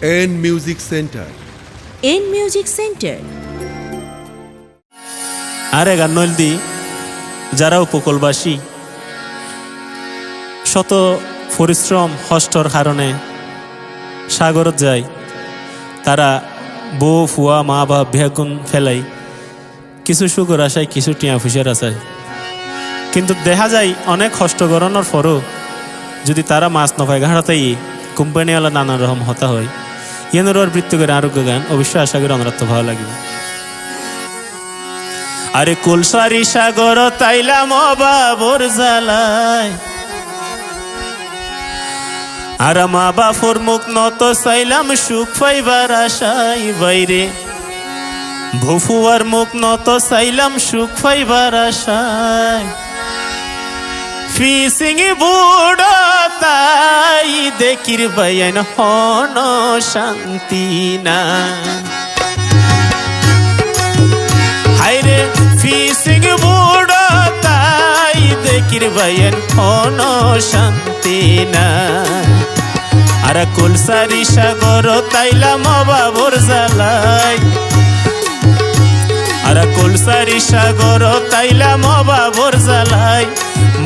N music centre. N music centre. আরে গান্নলদি যারা উপকূলবাসী শত পরিশ্রম কষ্টর কারণে সাগরত যায়, তারা বউ ফুয়া মা বাপ ভেগুন ফেলাই কিছু সুখর আশায় কিছু টিয়া ফুসের আশায়, কিন্তু দেখা যায় অনেক কষ্ট করানোর পরও যদি তারা মাছ নপায় ঘাড়াতেই কোম্পানিওয়ালা নানা রকম হতা হয়। ইয়েনের বৃত্তি করে আরোগ্য গান অবশ্যই আশা করি অনরাত্ম ভালো লাগবে। আরে কুলসারি সাগর তাইলাম বাবর জ্বালায়, আর মা বাপর মুখ নত চাইলাম সুখ পাইবার আশায়, বাইরে ভুফুয়ার মুখ নত চাইলাম সুখ পাইবার আশায়। ফিসিং বুড় তাই দেখির বাইন হন শান্তি না, হাইরে ফিসিং বুড় তাই দেখির বাইন হন শান্তি না। আর কুলসারি সাগর তাইলাম বাবর জ্বালাই, আর কুলসারি সাগর তাইলাম বাবর জ্বালাই,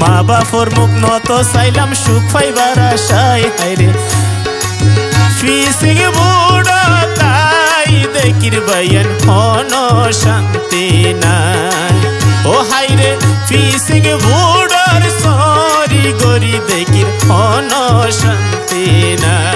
মা বাপর মুখ নত চাইলাম সুখ পাইবার আশায়। হাইরে ফিসিং বুড় তাই দেখির বাইন হন শান্তি নাই। ও হাইরে ফিসিং বুড়র সরি গরি দেখির হন শান্তি নাই।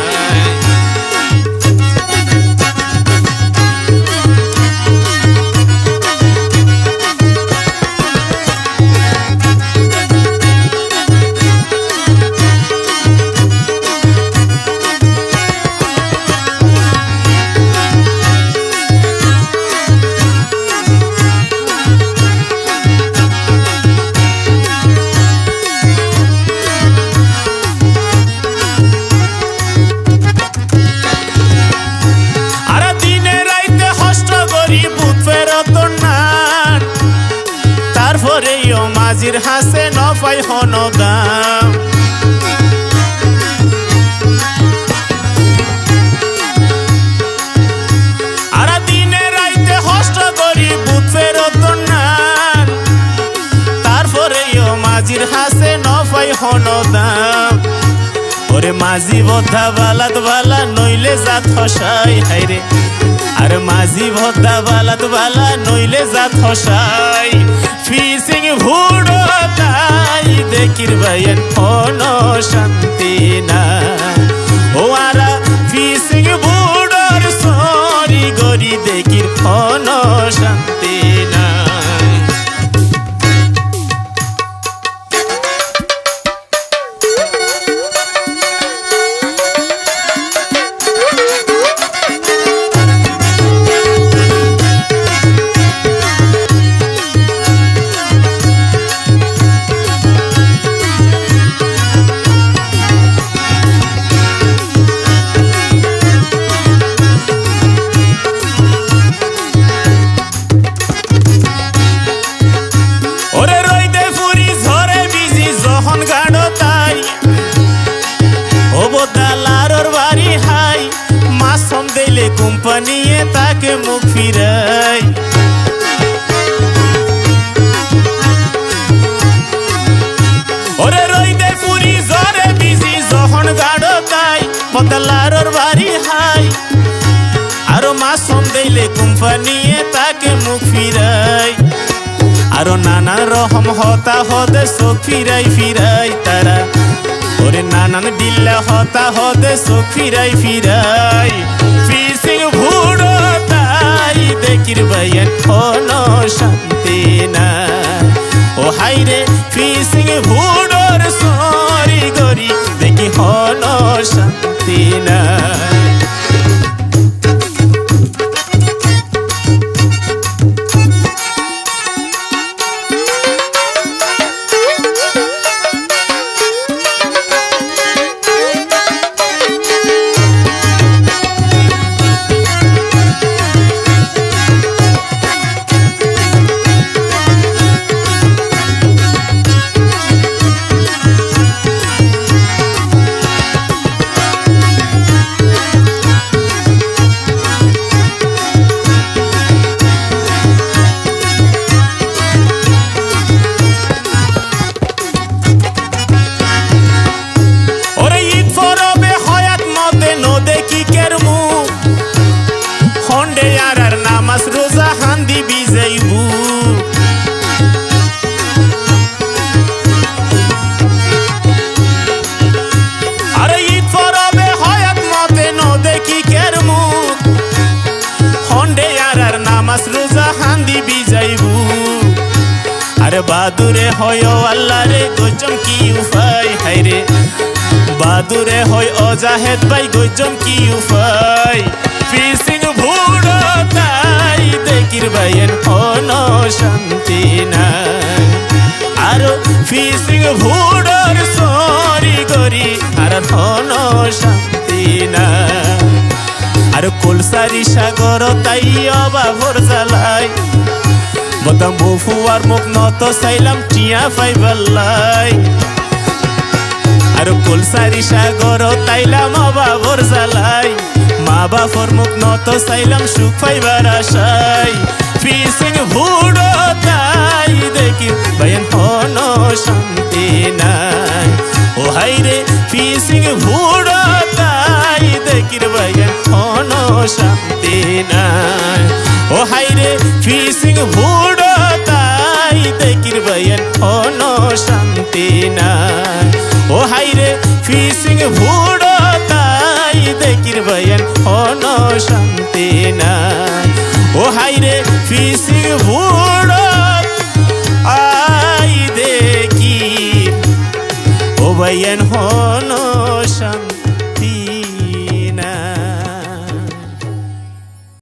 মাঝির হাসে নপাই হন দাম, আর দিনে রাইতে হষ্ট করি বুথ ফেরত না, তারপরেও মাঝির হাসে নপাই হন দাম। ওরে মাঝি বদ্ধা বালাত বালা নইলে জাত হসাই, হাইরে আর মাঝি ভদ্দা বালাত বালা নইলে জাত হসাই। ফিসিং ভুড় তাই দেখির বাইন হন শান্তি না। ও আরা ফিসিং ভুড়র সরি গরি দেখির হন শান্তি না। কোম্পানিয়ে তাকে মুখ ফিরাই, ওরে রইদে পুরি জরে বিজি যখন গাড়ো তাই বদলার বাড়ি হাই, আরো মাসম দিলে কোম্পানিয়ে তাকে মুখ ফিরাই। আরো নানান রকম হতা হদে চোখ ফিরাই ফিরাই তারা, ওরে নানান ডিল্লা হতা হদে চোখ ফিরাই ফিরাই। ফিসিং ভুড় তাই দেখির বাইন হন শান্তি না। ও হাইরে ফিসিং ভুড়র সরি গরি দেখি হন শান্তি না। আরে বাদুরে হয় আল্লাহ রে গজম কি উপায় হাইরে বাদুরে হয় অজাহেদ ভাই গজম কি উপায় ফিসিং ভুড়ো তাই দেখির ভাইয়ের কোনো শান্তি নাই আরো ফিসিং ভুড়োর সরি গরি আর কোনো শান্তি নাই আর কলসারি সাগর তাই অবাভর জ্বালাই বদাম বুফুয়ার মুখ নত চাইলাম টিয়া পাইবাল্লাই আর কলসারি সাগর তাইলাম অবাভর জ্বালাই মা বাপর মুখ নত চাইলাম সুখ পাইবার আশাই ফিসিং ভুড়ো তাই দেখি ভাইয়ের কোনো শান্তি নাই ও হাইরে ফিসিং ভুড়ো তাই দেখির ভাইয়ের কোনো শান্তি নাই ও হাইরে ফিসিং ভুড়ো তাই দেখির ভাইয়ের কোনো শান্তি নাই ও হাইরে ফিসিং ভুড়ো তাই দেখির ভাইয়ের কোনো শান্তি নাই ও হাইরে ফিসিং ভুড়ো